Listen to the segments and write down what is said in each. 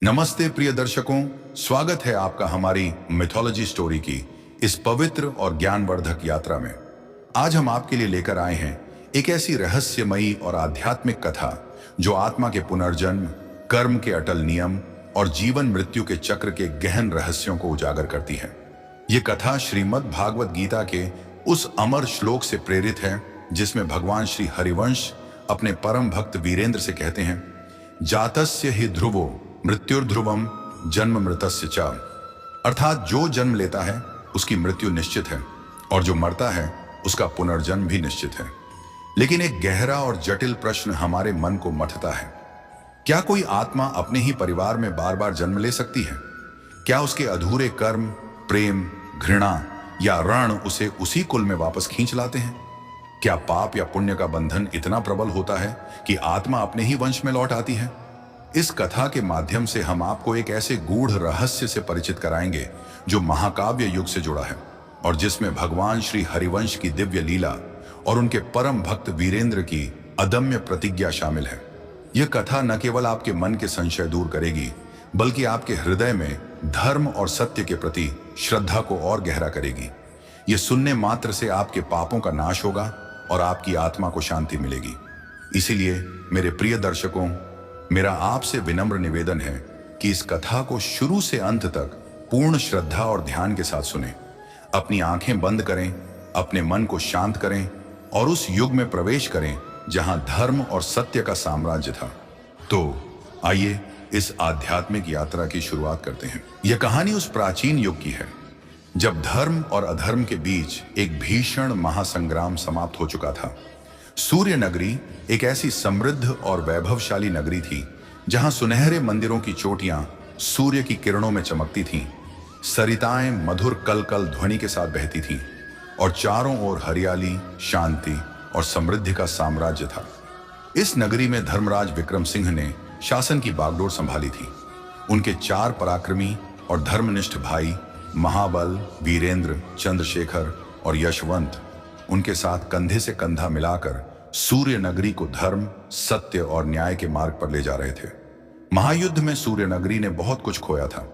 नमस्ते प्रिय दर्शकों, स्वागत है आपका हमारी मिथोलॉजी स्टोरी की इस पवित्र और ज्ञानवर्धक यात्रा में। आज हम आपके लिए लेकर आए हैं एक ऐसी रहस्यमयी और आध्यात्मिक कथा जो आत्मा के पुनर्जन्म, कर्म के अटल नियम और जीवन मृत्यु के चक्र के गहन रहस्यों को उजागर करती है। ये कथा श्रीमद् भागवत गीता के उस अमर श्लोक से प्रेरित है जिसमें भगवान श्री हरिवंश अपने परम भक्त वीरेंद्र से कहते हैं, जातस्य ही ध्रुवो मृत्युर्ध्रुवम जन्म मृतस्य च। अर्थात जो जन्म लेता है उसकी मृत्यु निश्चित है और जो मरता है उसका पुनर्जन्म भी निश्चित है। लेकिन एक गहरा और जटिल प्रश्न हमारे मन को मथता है, क्या कोई आत्मा अपने ही परिवार में बार बार जन्म ले सकती है? क्या उसके अधूरे कर्म, प्रेम, घृणा या रण उसे उसी कुल में वापस खींच लाते हैं? क्या पाप या पुण्य का बंधन इतना प्रबल होता है कि आत्मा अपने ही वंश में लौट आती है? इस कथा के माध्यम से हम आपको एक ऐसे गूढ़ रहस्य से परिचित कराएंगे जो महाकाव्य युग से जुड़ा है और जिसमें भगवान श्री हरिवंश की दिव्य लीला और उनके परम भक्त वीरेंद्र की अदम्य प्रतिज्ञा शामिल है। यह कथा न केवल आपके मन के संशय दूर करेगी बल्कि आपके हृदय में धर्म और सत्य के प्रति श्रद्धा को और गहरा करेगी। यह सुनने मात्र से आपके पापों का नाश होगा और आपकी आत्मा को शांति मिलेगी। इसीलिए मेरे प्रिय दर्शकों, मेरा आपसे विनम्र निवेदन है कि इस कथा को शुरू से अंत तक पूर्ण श्रद्धा और ध्यान के साथ सुनें। अपनी आंखें बंद करें, अपने मन को शांत करें और उस युग में प्रवेश करें जहां धर्म और सत्य का साम्राज्य था। तो आइए इस आध्यात्मिक यात्रा की शुरुआत करते हैं। यह कहानी उस प्राचीन युग की है जब धर्म और अधर्म के बीच एक भीषण महासंग्राम समाप्त हो चुका था। सूर्य नगरी एक ऐसी समृद्ध और वैभवशाली नगरी थी जहां सुनहरे मंदिरों की चोटियां सूर्य की किरणों में चमकती थीं, सरिताएं मधुर कलकल ध्वनि के साथ बहती थीं और चारों ओर हरियाली, शांति और समृद्धि का साम्राज्य था। इस नगरी में धर्मराज विक्रम सिंह ने शासन की बागडोर संभाली थी। उनके 4 पराक्रमी और धर्मनिष्ठ भाई महाबल, वीरेंद्र, चंद्रशेखर और यशवंत उनके साथ कंधे से कंधा मिलाकर सूर्य नगरी को धर्म, सत्य और न्याय के मार्ग पर ले जा रहे थे। महायुद्ध में सूर्य नगरी ने बहुत कुछ खोया था।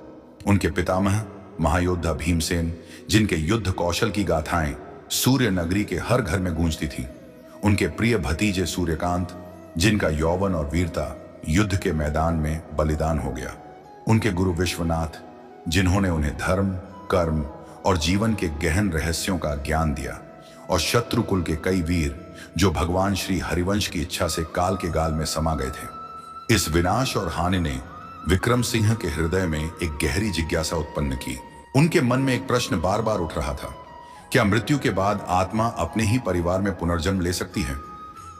उनके पितामह महायोद्धा भीमसेन, जिनके युद्ध कौशल की गाथाएं सूर्य नगरी के हर घर में गूंजती थीं। उनके प्रिय भतीजे सूर्यकांत, जिनका यौवन और वीरता युद्ध के मैदान में बलिदान हो गया। उनके गुरु विश्वनाथ, जिन्होंने उन्हें धर्म, कर्म और जीवन के गहन रहस्यों का ज्ञान दिया। और शत्रुकुल के कई वीर जो भगवान श्री हरिवंश की इच्छा से काल के गाल में समा गए थे। इस विनाश और हानि ने विक्रम सिंह के हृदय में एक गहरी जिज्ञासा उत्पन्न की। उनके मन में एक प्रश्न बार बार उठ रहा था, क्या मृत्यु के बाद आत्मा अपने ही परिवार में पुनर्जन्म ले सकती है?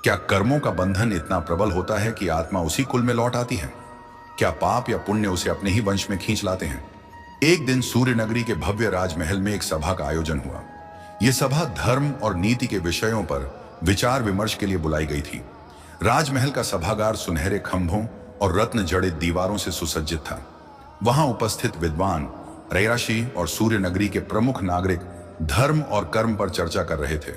क्या कर्मों का बंधन इतना प्रबल होता है कि आत्मा उसी कुल में लौट आती है? क्या पाप या पुण्य उसे अपने ही वंश में खींच लाते हैं? एक दिन सूर्य नगरी के भव्य राजमहल में एक सभा का आयोजन हुआ। यह सभा धर्म और नीति के विषयों पर विचार विमर्श के लिए बुलाई गई थी। राजमहल का सभागार सुनहरे खंभों और रत्न जड़ित दीवारों से सुसज्जित था। वहां उपस्थित विद्वान, रैयाशी और सूर्य नगरी के प्रमुख नागरिक धर्म और कर्म पर चर्चा कर रहे थे।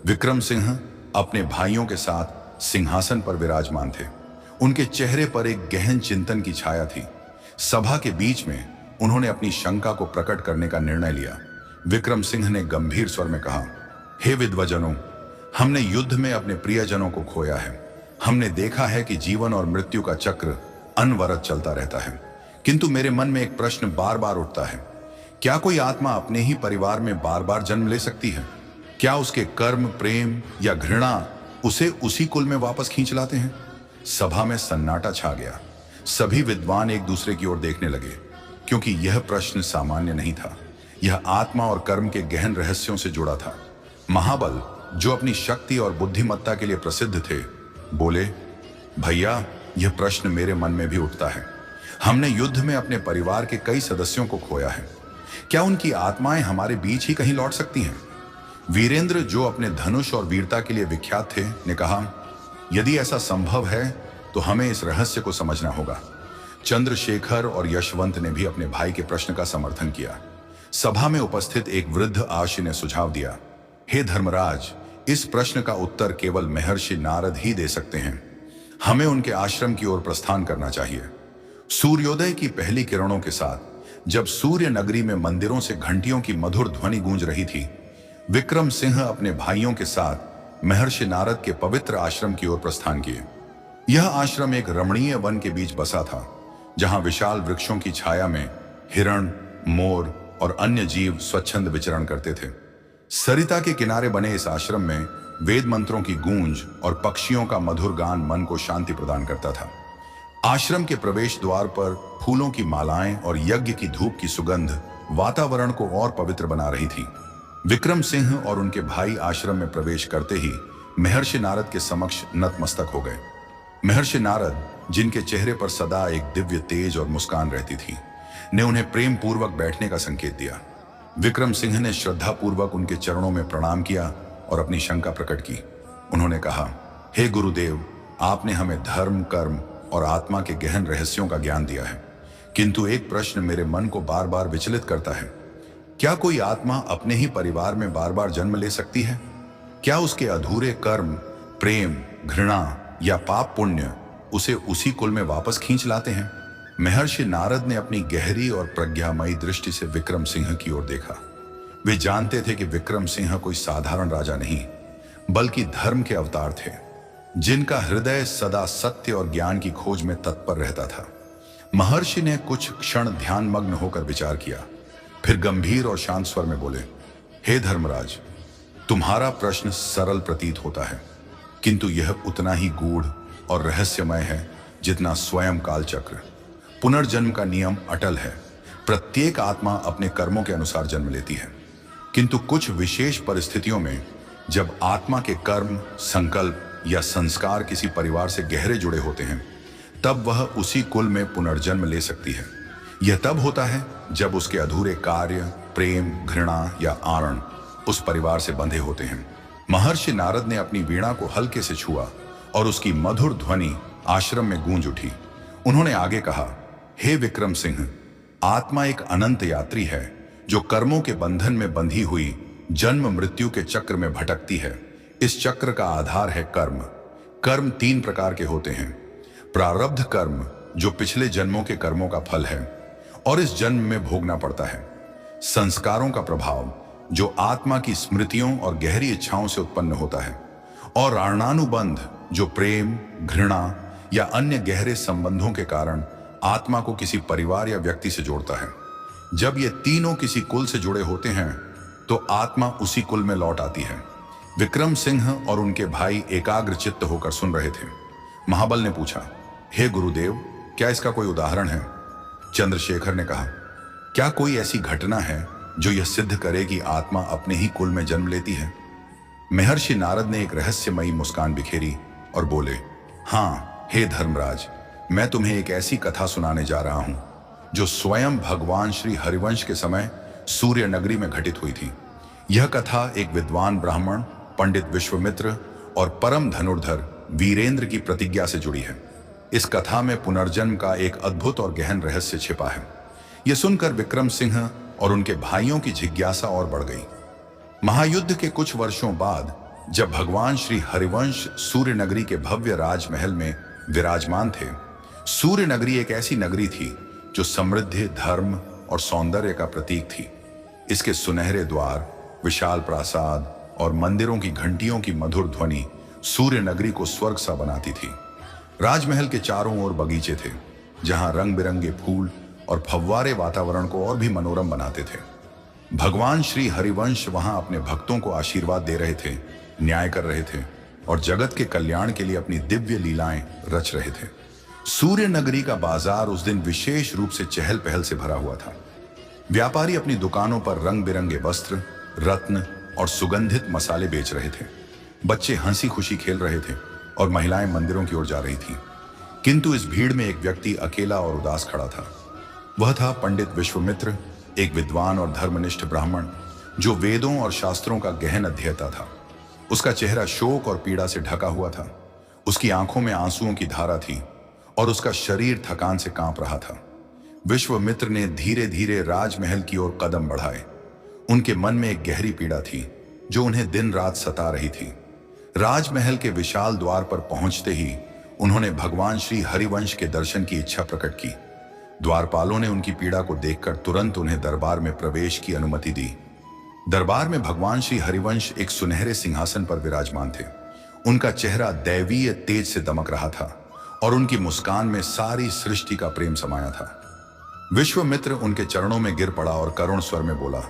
विक्रम सिंह अपने भाइयों के साथ सिंहासन पर विराजमान थे। उनके चेहरे पर एक गहन चिंतन की छाया थी। सभा के बीच में उन्होंने अपनी शंका को प्रकट करने का निर्णय लिया। विक्रम सिंह ने गंभीर स्वर में कहा, हे विद्वजनों, हमने युद्ध में अपने प्रियजनों को खोया है। हमने देखा है कि जीवन और मृत्यु का चक्र अनवरत चलता रहता है, किंतु मेरे मन में एक प्रश्न बार बार उठता है, क्या कोई आत्मा अपने ही परिवार में बार बार जन्म ले सकती है? क्या उसके कर्म, प्रेम या घृणा उसे उसी कुल में वापस खींच लाते हैं? सभा में सन्नाटा छा गया। सभी विद्वान एक दूसरे की ओर देखने लगे, क्योंकि यह प्रश्न सामान्य नहीं था। यह आत्मा और कर्म के गहन रहस्यों से जुड़ा था। महाबल, जो अपनी शक्ति और बुद्धिमत्ता के लिए प्रसिद्ध थे, बोले, भैया, यह प्रश्न मेरे मन में भी उठता है। हमने युद्ध में अपने परिवार के कई सदस्यों को खोया है। क्या उनकी आत्माएं हमारे बीच ही कहीं लौट सकती हैं? वीरेंद्र, जो अपने धनुष और वीरता के लिए विख्यात थे, ने कहा, यदि ऐसा संभव है तो हमें इस रहस्य को समझना होगा। चंद्रशेखर और यशवंत ने भी अपने भाई के प्रश्न का समर्थन किया। सभा में उपस्थित एक वृद्ध आशी ने सुझाव दिया, हे धर्मराज, इस प्रश्न का उत्तर केवल महर्षि नारद ही दे सकते हैं। हमें उनके आश्रम की ओर प्रस्थान करना चाहिए। सूर्योदय की पहली किरणों के साथ जब सूर्य नगरी में मंदिरों से घंटियों की मधुर ध्वनि गूंज रही थी, विक्रम सिंह अपने भाइयों के साथ महर्षि नारद के पवित्र आश्रम की ओर प्रस्थान किए। यह आश्रम एक रमणीय वन के बीच बसा था, जहां विशाल वृक्षों की छाया में हिरण, मोर और अन्य जीव स्वच्छंद विचरण करते थे। सरिता के किनारे बने इस आश्रम में वेद मंत्रों की गूंज और पक्षियों का मधुर गान मन को शांति प्रदान करता था। आश्रम के प्रवेश द्वार पर फूलों की मालाएं और यज्ञ की धूप की सुगंध वातावरण को और पवित्र बना रही थी। विक्रम सिंह और उनके भाई आश्रम में प्रवेश करते ही महर्षि नारद के समक्ष नतमस्तक हो गए। महर्षि नारद, जिनके चेहरे पर सदा एक दिव्य तेज और मुस्कान रहती थी, ने उन्हें प्रेम पूर्वक बैठने का संकेत दिया। विक्रम सिंह ने श्रद्धापूर्वक उनके चरणों में प्रणाम किया और अपनी शंका प्रकट की। उन्होंने कहा, हे गुरुदेव, आपने हमें धर्म, कर्म और आत्मा के गहन रहस्यों का ज्ञान दिया है, किंतु एक प्रश्न मेरे मन को बार बार विचलित करता है। क्या कोई आत्मा अपने ही परिवार में बार बार जन्म ले सकती है? क्या उसके अधूरे कर्म, प्रेम, घृणा या पाप पुण्य उसे उसी कुल में वापस खींच लाते हैं? महर्षि नारद ने अपनी गहरी और प्रज्ञामयी दृष्टि से विक्रम सिंह की ओर देखा। वे जानते थे कि विक्रम सिंह कोई साधारण राजा नहीं, बल्कि धर्म के अवतार थे, जिनका हृदय सदा सत्य और ज्ञान की खोज में तत्पर रहता था। महर्षि ने कुछ क्षण ध्यानमग्न होकर विचार किया, फिर गंभीर और शांत स्वर में बोले, हे धर्मराज, तुम्हारा प्रश्न सरल प्रतीत होता है, किंतु यह उतना ही गूढ़ और रहस्यमय है जितना स्वयं कालचक्र। पुनर्जन्म का नियम अटल है। प्रत्येक आत्मा अपने कर्मों के अनुसार जन्म लेती है, किंतु कुछ विशेष परिस्थितियों में जब आत्मा के कर्म, संकल्प या संस्कार किसी परिवार से गहरे जुड़े होते हैं, तब वह उसी कुल में पुनर्जन्म ले सकती है। यह तब होता है जब उसके अधूरे कार्य, प्रेम, घृणा या आरण उस परिवार से बंधे होते हैं। महर्षि नारद ने अपनी वीणा को हल्के से छुआ और उसकी मधुर ध्वनि आश्रम में गूंज उठी। उन्होंने आगे कहा, हे विक्रम सिंह, आत्मा एक अनंत यात्री है जो कर्मों के बंधन में बंधी हुई जन्म मृत्यु के चक्र में भटकती है। इस चक्र का आधार है कर्म। कर्म 3 प्रकार के होते हैं। प्रारब्ध कर्म, जो पिछले जन्मों के कर्मों का फल है और इस जन्म में भोगना पड़ता है। संस्कारों का प्रभाव, जो आत्मा की स्मृतियों और गहरी इच्छाओं से उत्पन्न होता है। और ऋणानुबंध, जो प्रेम, घृणा या अन्य गहरे संबंधों के कारण आत्मा को किसी परिवार या व्यक्ति से जोड़ता है। जब ये तीनों किसी कुल से जुड़े होते हैं तो आत्मा उसी कुल में लौट आती है। विक्रम सिंह और उनके भाई एकाग्र चित्त होकर सुन रहे थे। महाबल ने पूछा, हे गुरुदेव, क्या इसका कोई उदाहरण है? चंद्रशेखर ने कहा, क्या कोई ऐसी घटना है जो यह सिद्ध करे कि आत्मा अपने ही कुल में जन्म लेती है? महर्षि नारद ने एक रहस्यमयी मुस्कान बिखेरी और बोले, हाँ हे धर्मराज, मैं तुम्हें एक ऐसी कथा सुनाने जा रहा हूं जो स्वयं भगवान श्री हरिवंश के समय सूर्य नगरी में घटित हुई थी। यह कथा एक विद्वान ब्राह्मण पंडित विश्वामित्र और परम धनुर्धर वीरेंद्र की प्रतिज्ञा से जुड़ी है। इस कथा में पुनर्जन्म का एक अद्भुत और गहन रहस्य छिपा है। यह सुनकर विक्रम सिंह और उनके भाइयों की जिज्ञासा और बढ़ गई। महायुद्ध के कुछ वर्षों बाद जब भगवान श्री हरिवंश सूर्य नगरी के भव्य राजमहल में विराजमान थे, सूर्य नगरी एक ऐसी नगरी थी जो समृद्धि, धर्म और सौंदर्य का प्रतीक थी। इसके सुनहरे द्वार, विशाल प्रासाद और मंदिरों की घंटियों की मधुर ध्वनि सूर्य नगरी को स्वर्ग सा बनाती थी। राजमहल के चारों ओर बगीचे थे, जहां रंग बिरंगे फूल और फव्वारे वातावरण को और भी मनोरम बनाते थे। भगवान श्री हरिवंश वहां अपने भक्तों को आशीर्वाद दे रहे थे, न्याय कर रहे थे और जगत के कल्याण के लिए अपनी दिव्य लीलाएं रच रहे थे। सूर्य नगरी का बाजार उस दिन विशेष रूप से चहल पहल से भरा हुआ था। व्यापारी अपनी दुकानों पर रंग बिरंगे वस्त्र, रत्न और सुगंधित मसाले बेच रहे थे। बच्चे हंसी खुशी खेल रहे थे और महिलाएं मंदिरों की ओर जा रही थीं। किंतु इस भीड़ में एक व्यक्ति अकेला और उदास खड़ा था। वह था पंडित विश्वामित्र, एक विद्वान और धर्मनिष्ठ ब्राह्मण जो वेदों और शास्त्रों का गहन अध्येता था। उसका चेहरा शोक और पीड़ा से ढका हुआ था। उसकी आंखों में आंसुओं की धारा थी और उसका शरीर थकान से कांप रहा था। विश्वामित्र ने धीरे धीरे राजमहल की ओर कदम बढ़ाए। उनके मन में एक गहरी पीड़ा थी जो उन्हें दिन रात सता रही थी। राजमहल के विशाल द्वार पर पहुंचते ही उन्होंने भगवान श्री हरिवंश के दर्शन की इच्छा प्रकट की। द्वारपालों ने उनकी पीड़ा को देखकर तुरंत उन्हें दरबार में प्रवेश की अनुमति दी। दरबार में भगवान श्री हरिवंश एक सुनहरे सिंहासन पर विराजमान थे। उनका चेहरा दैवीय तेज से दमक रहा था और उनकी मुस्कान में सारी सृष्टि का प्रेम समाया था। विश्वामित्र उनके चरणों में गिर पड़ा और करुण स्वर में बोला,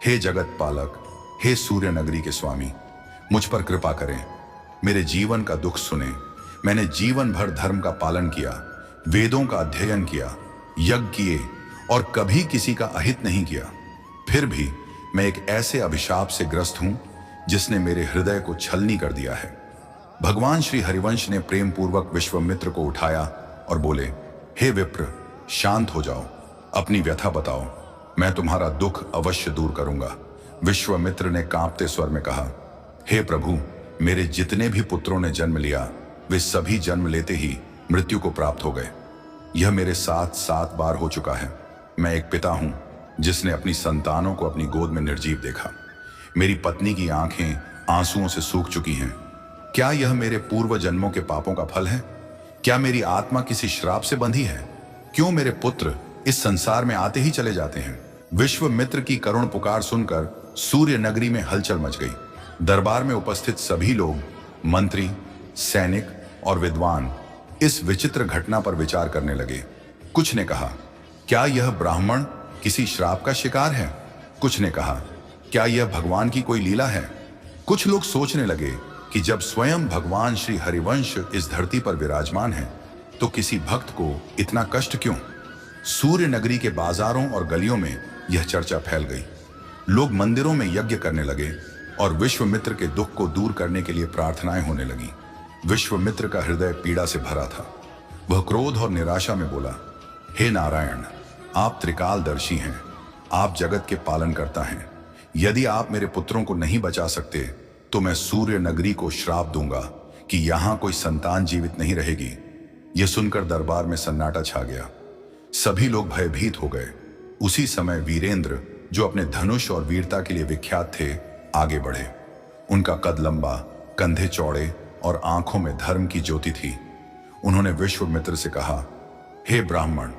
हे जगत पालक, हे सूर्य नगरी के स्वामी, मुझ पर कृपा करें, मेरे जीवन का दुख सुने। मैंने जीवन भर धर्म का पालन किया, वेदों का अध्ययन किया, यज्ञ किए और कभी किसी का अहित नहीं किया। फिर भी मैं एक ऐसे अभिशाप से ग्रस्त हूं जिसने मेरे हृदय को छलनी कर दिया है। भगवान श्री हरिवंश ने प्रेम पूर्वक विश्वामित्र को उठाया और बोले, हे विप्र, शांत हो जाओ, अपनी व्यथा बताओ, मैं तुम्हारा दुख अवश्य दूर करूंगा। विश्वामित्र ने कांपते स्वर में कहा, हे प्रभु, मेरे जितने भी पुत्रों ने जन्म लिया वे सभी जन्म लेते ही मृत्यु को प्राप्त हो गए। यह मेरे साथ 7 बार हो चुका है। मैं एक पिता हूं जिसने अपनी संतानों को अपनी गोद में निर्जीव देखा। मेरी पत्नी की आंखें आंसुओं से सूख चुकी हैं। क्या यह मेरे पूर्व जन्मों के पापों का फल है? क्या मेरी आत्मा किसी श्राप से बंधी है? क्यों मेरे पुत्र इस संसार में आते ही चले जाते हैं? विश्वामित्र की करुण पुकार सुनकर सूर्य नगरी में हलचल मच गई। दरबार में उपस्थित सभी लोग, मंत्री, सैनिक और विद्वान इस विचित्र घटना पर विचार करने लगे। कुछ ने कहा, क्या यह ब्राह्मण किसी श्राप का शिकार है? कुछ ने कहा, क्या यह भगवान की कोई लीला है? कुछ लोग सोचने लगे कि जब स्वयं भगवान श्री हरिवंश इस धरती पर विराजमान है तो किसी भक्त को इतना कष्ट क्यों? सूर्य नगरी के बाजारों और गलियों में यह चर्चा फैल गई। लोग मंदिरों में यज्ञ करने लगे और विश्वामित्र के दुख को दूर करने के लिए प्रार्थनाएं होने लगी। विश्वामित्र का हृदय पीड़ा से भरा था। वह क्रोध और निराशा में बोला, हे नारायण, आप त्रिकालदर्शी हैं, आप जगत के पालन करता हैं। यदि आप मेरे पुत्रों को नहीं बचा सकते तो मैं सूर्य नगरी को श्राप दूंगा कि यहां कोई संतान जीवित नहीं रहेगी। यह सुनकर दरबार में सन्नाटा छा गया। सभी लोग भयभीत हो गए। उसी समय वीरेंद्र, जो अपने धनुष और वीरता के लिए विख्यात थे, आगे बढ़े। उनका कद लंबा, कंधे चौड़े और आंखों में धर्म की ज्योति थी। उन्होंने विश्वामित्र से कहा, हे ब्राह्मण,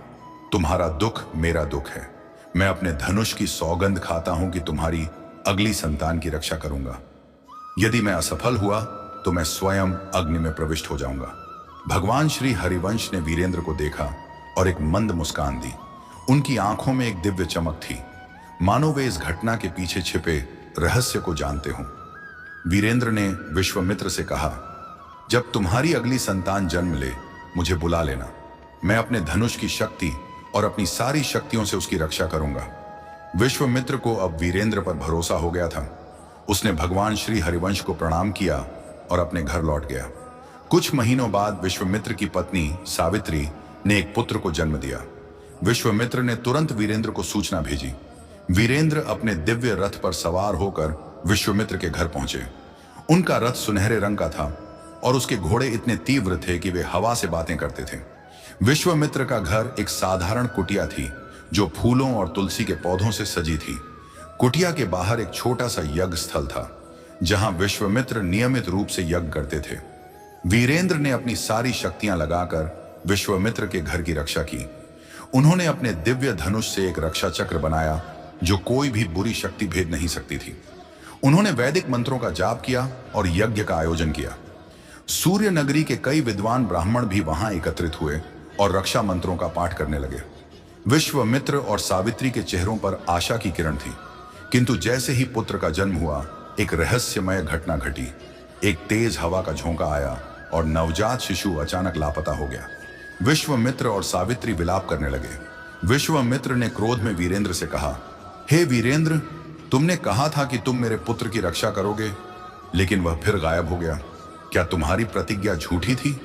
तुम्हारा दुख मेरा दुख है। मैं अपने धनुष की सौगंध खाता हूं कि तुम्हारी अगली संतान की रक्षा करूंगा। यदि मैं असफल हुआ तो मैं स्वयं अग्नि में प्रविष्ट हो जाऊंगा। भगवान श्री हरिवंश ने वीरेंद्र को देखा और एक मंद मुस्कान दी। उनकी आंखों में एक दिव्य चमक थी, मानो वे इस घटना के पीछे छिपे रहस्य को जानते हों। वीरेंद्र ने विश्वामित्र से कहा, जब तुम्हारी अगली संतान जन्म ले मुझे बुला लेना। मैं अपने धनुष की शक्ति और अपनी सारी शक्तियों से उसकी रक्षा करूंगा। विश्वामित्र को अब वीरेंद्र पर भरोसा हो गया था। उसने भगवान श्री हरिवंश को प्रणाम किया और अपने घर लौट गया। कुछ महीनों बाद विश्वामित्र की पत्नी सावित्री ने एक पुत्र को जन्म दिया। विश्वामित्र ने तुरंत वीरेंद्र को सूचना भेजी। वीरेंद्र अपने दिव्य रथ पर सवार होकर विश्वामित्र के घर पहुंचे। उनका रथ सुनहरे रंग का था और उसके घोड़े इतने तीव्र थे कि वे हवा से बातें करते थे। विश्वामित्र का घर एक साधारण कुटिया थी जो फूलों और तुलसी के पौधों से सजी थी। कुटिया के बाहर एक छोटा सा यज्ञ स्थल था जहां विश्वामित्र नियमित रूप से यज्ञ करते थे। वीरेंद्र ने अपनी सारी शक्तियां लगाकर विश्वामित्र के घर की रक्षा की। उन्होंने अपने दिव्य धनुष से एक रक्षा चक्र बनाया जो कोई भी बुरी शक्ति भेद नहीं सकती थी। उन्होंने वैदिक मंत्रों का जाप किया और यज्ञ का आयोजन किया। सूर्य नगरी के कई विद्वान ब्राह्मण भी वहां एकत्रित हुए और रक्षा मंत्रों का पाठ करने लगे। विश्वामित्र और सावित्री के चेहरों पर आशा की किरण थी, किंतु जैसे ही पुत्र का जन्म हुआ, एक रहस्यमय घटना घटी। एक तेज हवा का झोंका आया और नवजात शिशु अचानक लापता हो गया। विश्वामित्र और सावित्री विलाप करने लगे। विश्वामित्र ने क्रोध में वीरेंद्र से कहा, हे वीरेंद्र, तुमने कहा था कि तुम मेरे पुत्र की रक्षा करोगे, लेकिन वह फिर गायब हो गया। क्या तुम्हारी प्रतिज्ञा झूठी थी?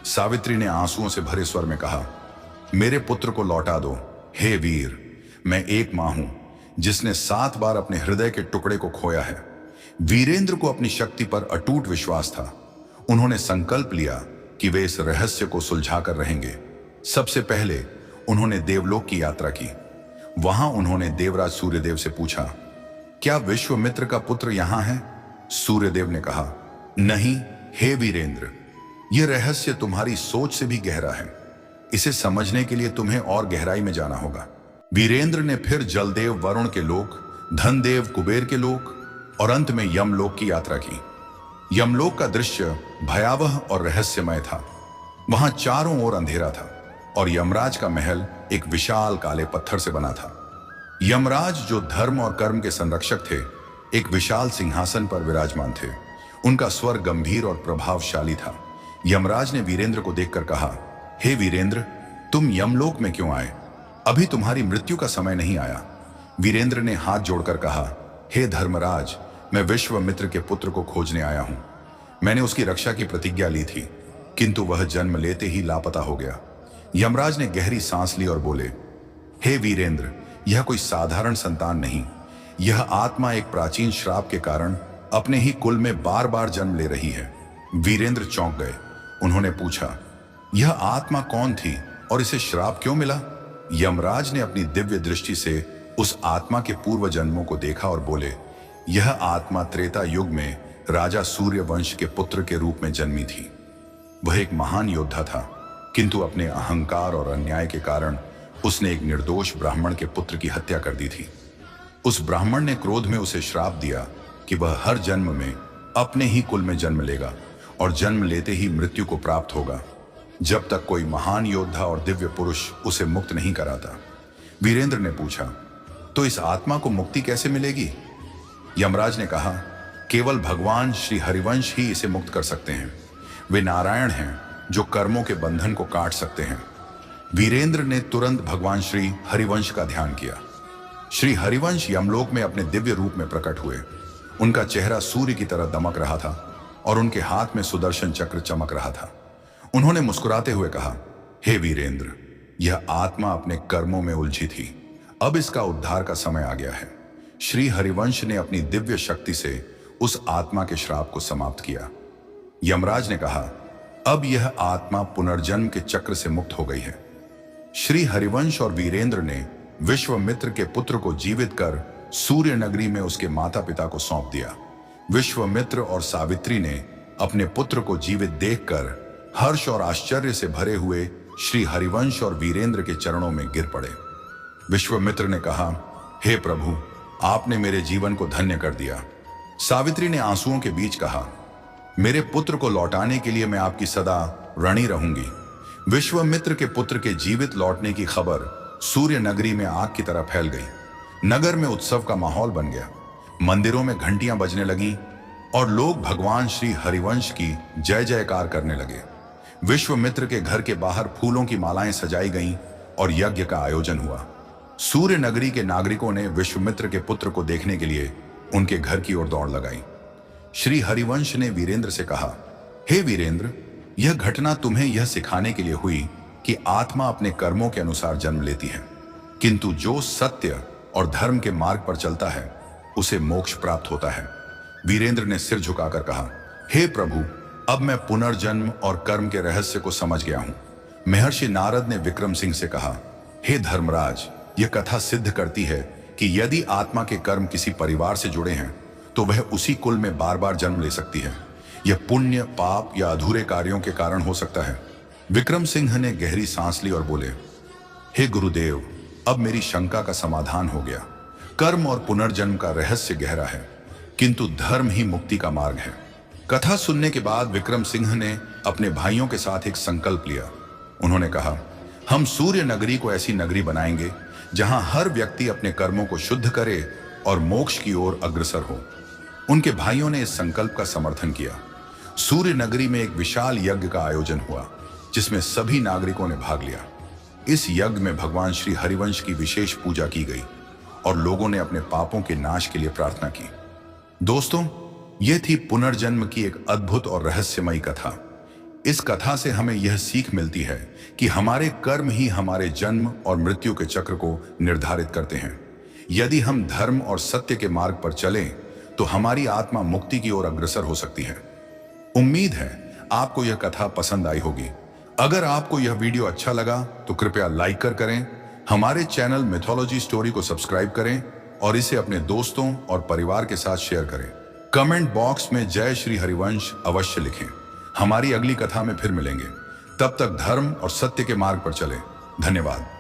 सावित्री ने आंसुओं से भरे स्वर में कहा, मेरे पुत्र को लौटा दो। हे वीर, मैं एक मां हूं जिसने 7 बार अपने हृदय के टुकड़े को खोया है। वीरेंद्र को अपनी शक्ति पर अटूट विश्वास था। उन्होंने संकल्प लिया कि वे इस रहस्य को सुलझाकर रहेंगे। सबसे पहले उन्होंने देवलोक की यात्रा की। वहां उन्होंने देवराज सूर्यदेव से पूछा, क्या विश्वामित्र का पुत्र यहां है? सूर्यदेव ने कहा, नहीं हे वीरेंद्र, यह रहस्य तुम्हारी सोच से भी गहरा है। इसे समझने के लिए तुम्हें और गहराई में जाना होगा। वीरेंद्र ने फिर जलदेव वरुण के लोक, धनदेव कुबेर के लोक और अंत में यमलोक की यात्रा की। यमलोक का दृश्य भयावह और रहस्यमय था। वहां चारों ओर अंधेरा था और यमराज का महल एक विशाल काले पत्थर से बना था। यमराज, जो धर्म और कर्म के संरक्षक थे, एक विशाल सिंहासन पर विराजमान थे। उनका स्वर गंभीर और प्रभावशाली था। यमराज ने वीरेंद्र को देखकर कहा, हे वीरेंद्र, तुम यमलोक में क्यों आए? अभी तुम्हारी मृत्यु का समय नहीं आया। वीरेंद्र ने हाथ जोड़कर कहा, हे धर्मराज, मैं विश्वामित्र के पुत्र को खोजने आया हूं। मैंने उसकी रक्षा की प्रतिज्ञा ली थी, किंतु वह जन्म लेते ही लापता हो गया। यमराज ने गहरी सांस ली और बोले, हे वीरेंद्र, यह कोई साधारण संतान नहीं। यह आत्मा एक प्राचीन श्राप के कारण अपने ही कुल में बार बार जन्म ले रही है। वीरेंद्र चौंक गए। उन्होंने पूछा, यह आत्मा कौन थी और इसे श्राप क्यों मिला? यमराज ने अपनी दिव्य दृष्टि से उस आत्मा के पूर्व जन्मों को देखा और बोले, यह आत्मा त्रेता युग में राजा सूर्यवंश के पुत्र के रूप में जन्मी थी। वह एक महान योद्धा था, किंतु अपने अहंकार और अन्याय के कारण उसने एक निर्दोष ब्राह्मण के पुत्र की हत्या कर दी थी। उस ब्राह्मण ने क्रोध में उसे श्राप दिया कि वह हर जन्म में अपने ही कुल में जन्म लेगा और जन्म लेते ही मृत्यु को प्राप्त होगा, जब तक कोई महान योद्धा और दिव्य पुरुष उसे मुक्त नहीं कराता। वीरेंद्र ने पूछा, तो इस आत्मा को मुक्ति कैसे मिलेगी? यमराज ने कहा, केवल भगवान श्री हरिवंश ही इसे मुक्त कर सकते हैं। वे नारायण हैं जो कर्मों के बंधन को काट सकते हैं। वीरेंद्र ने तुरंत भगवान श्री हरिवंश का ध्यान किया। श्री हरिवंश यमलोक में अपने दिव्य रूप में प्रकट हुए। उनका चेहरा सूर्य की तरह दमक रहा था और उनके हाथ में सुदर्शन चक्र चमक रहा था। उन्होंने मुस्कुराते हुए कहा, हे वीरेंद्र, यह आत्मा अपने कर्मों में उलझी थी। अब इसका उद्धार का समय आ गया है। श्री हरिवंश ने अपनी दिव्य शक्ति से उस आत्मा के श्राप को समाप्त किया। यमराज ने कहा, अब यह आत्मा पुनर्जन्म के चक्र से मुक्त हो गई है। श्री हरिवंश और वीरेंद्र ने विश्वामित्र के पुत्र को जीवित कर सूर्य नगरी में उसके माता पिता को सौंप दिया। विश्वामित्र और सावित्री ने अपने पुत्र को जीवित देखकर हर्ष और आश्चर्य से भरे हुए श्री हरिवंश और वीरेंद्र के चरणों में गिर पड़े। विश्वामित्र ने कहा, हे प्रभु, आपने मेरे जीवन को धन्य कर दिया। सावित्री ने आंसुओं के बीच कहा, मेरे पुत्र को लौटाने के लिए मैं आपकी सदा ऋणी रहूंगी। विश्वामित्र के पुत्र के जीवित लौटने की खबर सूर्य नगरी में आग की तरह फैल गई। नगर में उत्सव का माहौल बन गया। मंदिरों में घंटियां बजने लगीं और लोग भगवान श्री हरिवंश की जय जयकार करने लगे। विश्वामित्र के घर के बाहर फूलों की मालाएं सजाई गईं और यज्ञ का आयोजन हुआ। सूर्य नगरी के नागरिकों ने विश्वामित्र के पुत्र को देखने के लिए उनके घर की ओर दौड़ लगाई। श्री हरिवंश ने वीरेंद्र से कहा, हे वीरेंद्र, यह घटना तुम्हें यह सिखाने के लिए हुई कि आत्मा अपने कर्मों के अनुसार जन्म लेती है, किंतु जो सत्य और धर्म के मार्ग पर चलता है उसे मोक्ष प्राप्त होता है। वीरेंद्र ने सिर झुकाकर कहा, हे प्रभु, अब मैं पुनर्जन्म और कर्म के रहस्य को समझ गया हूं। महर्षि नारद ने विक्रम सिंह से कहा, हे धर्मराज, यह कथा सिद्ध करती है कि यदि आत्मा के कर्म किसी परिवार से जुड़े हैं तो वह उसी कुल में बार बार जन्म ले सकती है। यह पुण्य, पाप या अधूरे कार्यों के कारण हो सकता है। विक्रम सिंह ने गहरी सांस ली और बोले, हे गुरुदेव, अब मेरी शंका का समाधान हो गया। कर्म और पुनर्जन्म का रहस्य गहरा है, किंतु धर्म ही मुक्ति का मार्ग है। कथा सुनने के बाद विक्रम सिंह ने अपने भाइयों के साथ एक संकल्प लिया। उन्होंने कहा, हम सूर्य नगरी को ऐसी नगरी बनाएंगे जहां हर व्यक्ति अपने कर्मों को शुद्ध करे और मोक्ष की ओर अग्रसर हो। उनके भाइयों ने इस संकल्प का समर्थन किया। सूर्य नगरी में एक विशाल यज्ञ का आयोजन हुआ, जिसमें सभी नागरिकों ने भाग लिया। इस यज्ञ में भगवान श्री हरिवंश की विशेष पूजा की गई और लोगों ने अपने पापों के नाश के लिए प्रार्थना की। दोस्तों, यह थी पुनर्जन्म की एक अद्भुत और रहस्यमयी कथा। इस कथा से हमें यह सीख मिलती है कि हमारे कर्म ही हमारे जन्म और मृत्यु के चक्र को निर्धारित करते हैं। यदि हम धर्म और सत्य के मार्ग पर चलें तो हमारी आत्मा मुक्ति की ओर अग्रसर हो सकती है। उम्मीद है आपको यह कथा पसंद आई होगी। अगर आपको यह वीडियो अच्छा लगा तो कृपया लाइक करें, हमारे चैनल मिथोलॉजी स्टोरी को सब्सक्राइब करें और इसे अपने दोस्तों और परिवार के साथ शेयर करें। कमेंट बॉक्स में जय श्री हरिवंश अवश्य लिखें। हमारी अगली कथा में फिर मिलेंगे। तब तक धर्म और सत्य के मार्ग पर चलें। धन्यवाद।